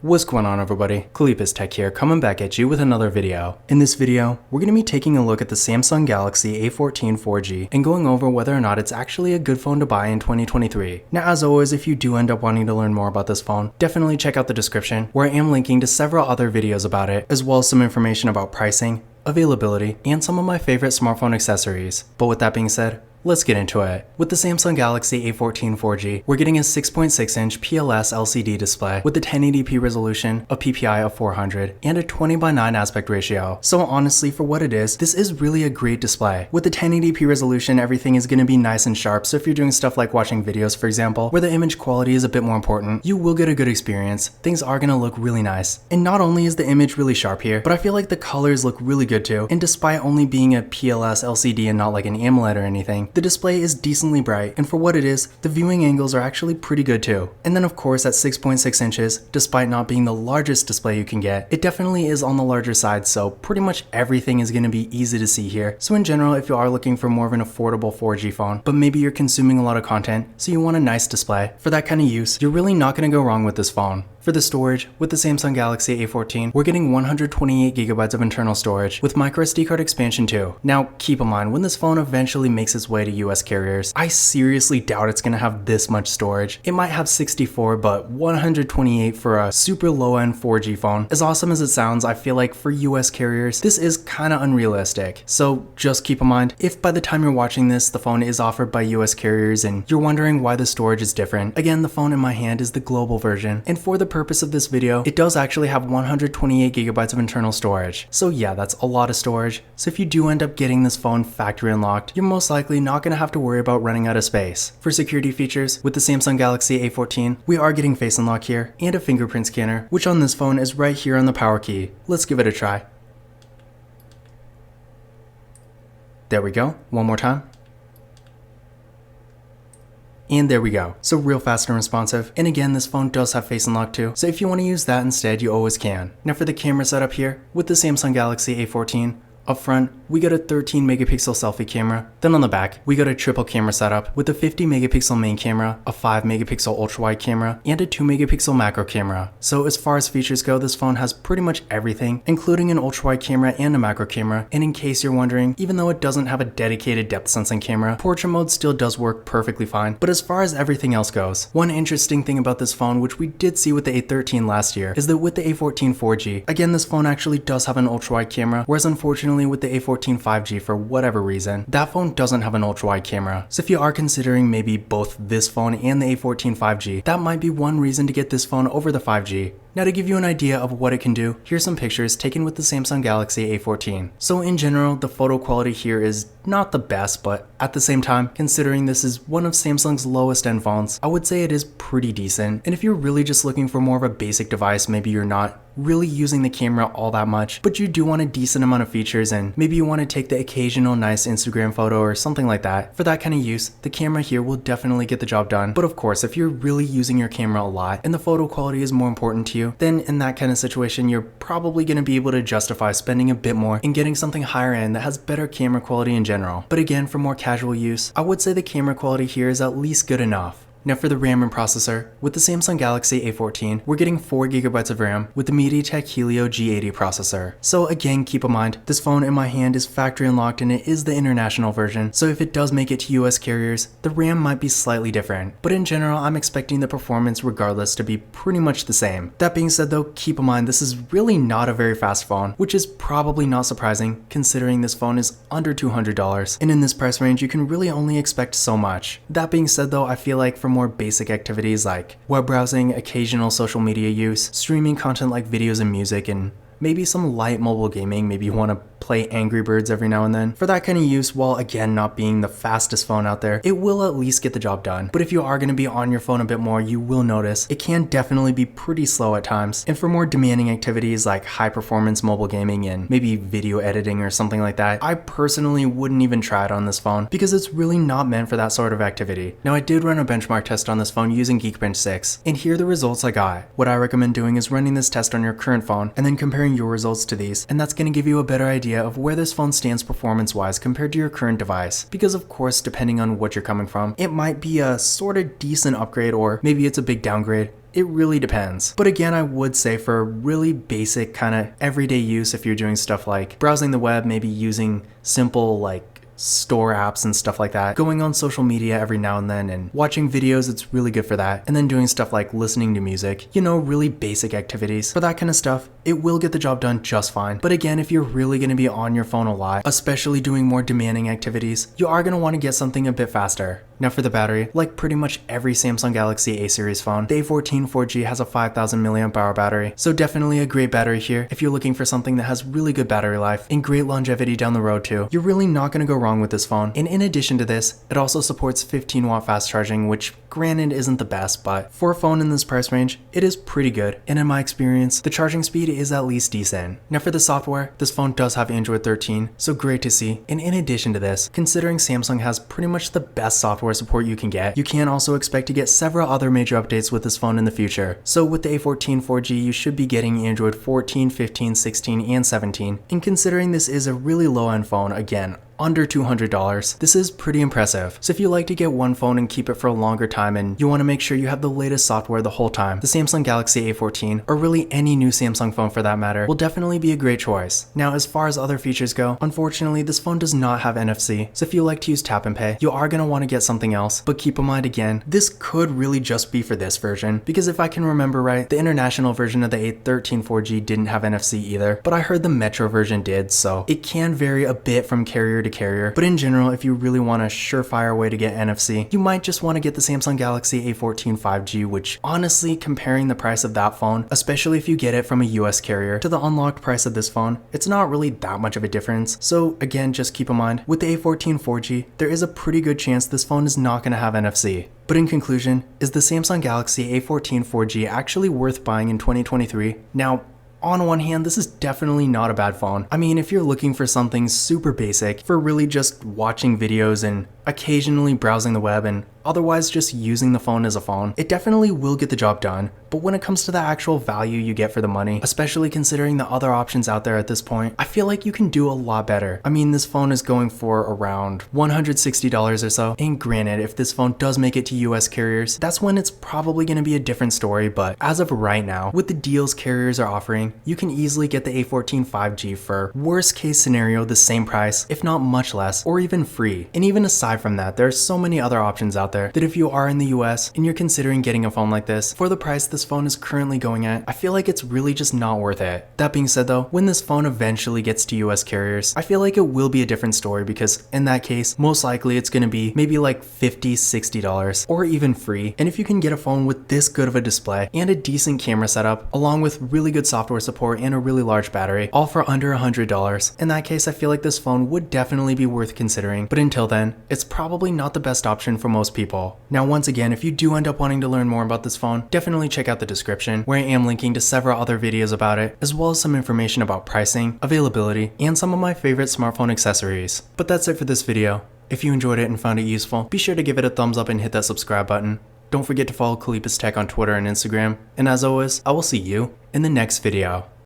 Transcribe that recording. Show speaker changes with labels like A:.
A: What's going on, everybody? Kalipus Tech here, coming back at you with another video. In this video, we're going to be taking a look at the Samsung Galaxy A14 4G and going over whether or not it's actually a good phone to buy in 2023. Now, as always, if you do end up wanting to learn more about this phone, definitely check out the description, where I am linking to several other videos about it, as well as some information about pricing, availability, and some of my favorite smartphone accessories. But with that being said, let's get into it. With the Samsung Galaxy A14 4G, we're getting a 6.6-inch PLS LCD display with a 1080p resolution, a PPI of 400, and a 20:9 aspect ratio. So honestly, for what it is, this is really a great display. With the 1080p resolution, everything is going to be nice and sharp, so if you're doing stuff like watching videos, for example, where the image quality is a bit more important, you will get a good experience. Things are going to look really nice. And not only is the image really sharp here, but I feel like the colors look really good too, and despite only being a PLS LCD and not like an AMOLED or anything, the display is decently bright, and for what it is, the viewing angles are actually pretty good too. And then of course at 6.6 inches, despite not being the largest display you can get, it definitely is on the larger side, so pretty much everything is going to be easy to see here. So in general, if you are looking for more of an affordable 4G phone, but maybe you're consuming a lot of content, so you want a nice display, for that kind of use, you're really not going to go wrong with this phone. For the storage, with the Samsung Galaxy A14, we're getting 128GB of internal storage with microSD card expansion too. Now, keep in mind, when this phone eventually makes its way to US carriers, I seriously doubt it's going to have this much storage. It might have 64, but 128 for a super low-end 4G phone. As awesome as it sounds, I feel like for US carriers, this is kind of unrealistic. So just keep in mind, if by the time you're watching this, the phone is offered by US carriers and you're wondering why the storage is different, again, the phone in my hand is the global version, and for the purpose of this video, it does actually have 128GB of internal storage. So yeah, that's a lot of storage. So if you do end up getting this phone factory unlocked, you're most likely not going to have to worry about running out of space. For security features, with the Samsung Galaxy A14, we are getting face unlock here and a fingerprint scanner, which on this phone is right here on the power key. Let's give it a try. There we go. One more time. And there we go. So real fast and responsive. And again, this phone does have face unlock too, so if you want to use that instead, you always can. Now for the camera setup here, with the Samsung Galaxy A14, up front, we got a 13 megapixel selfie camera. Then on the back, we got a triple camera setup with a 50 megapixel main camera, a 5 megapixel ultra wide camera, and a 2 megapixel macro camera. So as far as features go, this phone has pretty much everything, including an ultra wide camera and a macro camera. And in case you're wondering, even though it doesn't have a dedicated depth sensing camera, portrait mode still does work perfectly fine. But as far as everything else goes, one interesting thing about this phone, which we did see with the A13 last year, is that with the A14 4G, again, this phone actually does have an ultra wide camera, whereas unfortunately with the A14 5G, for whatever reason, that phone doesn't have an ultra-wide camera. So if you are considering maybe both this phone and the A14 5G, that might be one reason to get this phone over the 5G. Now to give you an idea of what it can do, here's some pictures taken with the Samsung Galaxy A14. So in general, the photo quality here is not the best, but at the same time, considering this is one of Samsung's lowest end phones, I would say it is pretty decent. And if you're really just looking for more of a basic device, maybe you're not really using the camera all that much, but you do want a decent amount of features and maybe you want to take the occasional nice Instagram photo or something like that, for that kind of use, the camera here will definitely get the job done. But of course, if you're really using your camera a lot and the photo quality is more important to you, then in that kind of situation, you're probably going to be able to justify spending a bit more and getting something higher end that has better camera quality in general. But again, for more casual use, I would say the camera quality here is at least good enough. Now for the RAM and processor, with the Samsung Galaxy A14, we're getting 4GB of RAM with the MediaTek Helio G80 processor. So again, keep in mind, this phone in my hand is factory unlocked and it is the international version, so if it does make it to US carriers, the RAM might be slightly different. But in general, I'm expecting the performance regardless to be pretty much the same. That being said though, keep in mind this is really not a very fast phone, which is probably not surprising considering this phone is under $200, and in this price range you can really only expect so much. That being said though, I feel like for more basic activities like web browsing, occasional social media use, streaming content like videos and music, and maybe some light mobile gaming, maybe you want to play Angry Birds every now and then. For that kind of use, while again not being the fastest phone out there, it will at least get the job done. But if you are going to be on your phone a bit more, you will notice it can definitely be pretty slow at times. And for more demanding activities like high performance mobile gaming and maybe video editing or something like that, I personally wouldn't even try it on this phone because it's really not meant for that sort of activity. Now I did run a benchmark test on this phone using Geekbench 6, and here are the results I got. What I recommend doing is running this test on your current phone and then comparing comparing your results to these, and that's going to give you a better idea of where this phone stands performance-wise compared to your current device. Because of course, depending on what you're coming from, it might be a sort of decent upgrade or maybe it's a big downgrade. It really depends. But again, I would say for really basic kind of everyday use, if you're doing stuff like browsing the web, maybe using simple like store apps and stuff like that, going on social media every now and then and watching videos, it's really good for that. And then doing stuff like listening to music, you know, really basic activities. For that kind of stuff, it will get the job done just fine. But again, if you're really going to be on your phone a lot, especially doing more demanding activities, you are going to want to get something a bit faster. Now for the battery, like pretty much every Samsung Galaxy A series phone, the A14 4G has a 5000 mAh battery, so definitely a great battery here if you're looking for something that has really good battery life and great longevity down the road too. You're really not going to go wrong with this phone. And in addition to this, it also supports 15 watt fast charging, which granted isn't the best, but for a phone in this price range, it is pretty good. And in my experience, the charging speed is at least decent. Now for the software, this phone does have Android 13, so great to see. And in addition to this, considering Samsung has pretty much the best software support you can get, you can also expect to get several other major updates with this phone in the future. So with the A14 4G, you should be getting Android 14, 15, 16, and 17. And considering this is a really low-end phone, again, under $200. This is pretty impressive. So if you like to get one phone and keep it for a longer time and you want to make sure you have the latest software the whole time, the Samsung Galaxy A14, or really any new Samsung phone for that matter, will definitely be a great choice. Now as far as other features go, unfortunately this phone does not have NFC, so if you like to use tap and pay, you are going to want to get something else, but keep in mind again, this could really just be for this version, because if I can remember right, the international version of the A13 4G didn't have NFC either, but I heard the Metro version did, so it can vary a bit from carrier to carrier, but in general, if you really want a surefire way to get NFC, you might just want to get the Samsung Galaxy A14 5G, which honestly, comparing the price of that phone, especially if you get it from a US carrier, to the unlocked price of this phone, it's not really that much of a difference. So again, just keep in mind, with the A14 4G, there is a pretty good chance this phone is not going to have NFC. But in conclusion, is the Samsung Galaxy A14 4G actually worth buying in 2023? Now, on one hand, this is definitely not a bad phone. I mean, if you're looking for something super basic, for really just watching videos and occasionally browsing the web and otherwise just using the phone as a phone, it definitely will get the job done. But when it comes to the actual value you get for the money, especially considering the other options out there at this point, I feel like you can do a lot better. I mean, this phone is going for around $160 or so. And granted, if this phone does make it to US carriers, that's when it's probably going to be a different story. But as of right now, with the deals carriers are offering, you can easily get the A14 5G for worst case scenario the same price, if not much less, or even free. And even aside from that, there are so many other options out there that if you are in the US and you're considering getting a phone like this, for the price this phone is currently going at, I feel like it's really just not worth it. That being said though, when this phone eventually gets to US carriers, I feel like it will be a different story, because in that case, most likely it's going to be maybe like $50, $60 or even free. And if you can get a phone with this good of a display and a decent camera setup, along with really good software support and a really large battery, all for under $100, in that case I feel like this phone would definitely be worth considering. But until then, it's probably not the best option for most people. Now once again, if you do end up wanting to learn more about this phone, definitely check out the description, where I am linking to several other videos about it, as well as some information about pricing, availability, and some of my favorite smartphone accessories. But that's it for this video. If you enjoyed it and found it useful, be sure to give it a thumbs up and hit that subscribe button. Don't forget to follow Kalipus Tech on Twitter and Instagram, and as always, I will see you in the next video.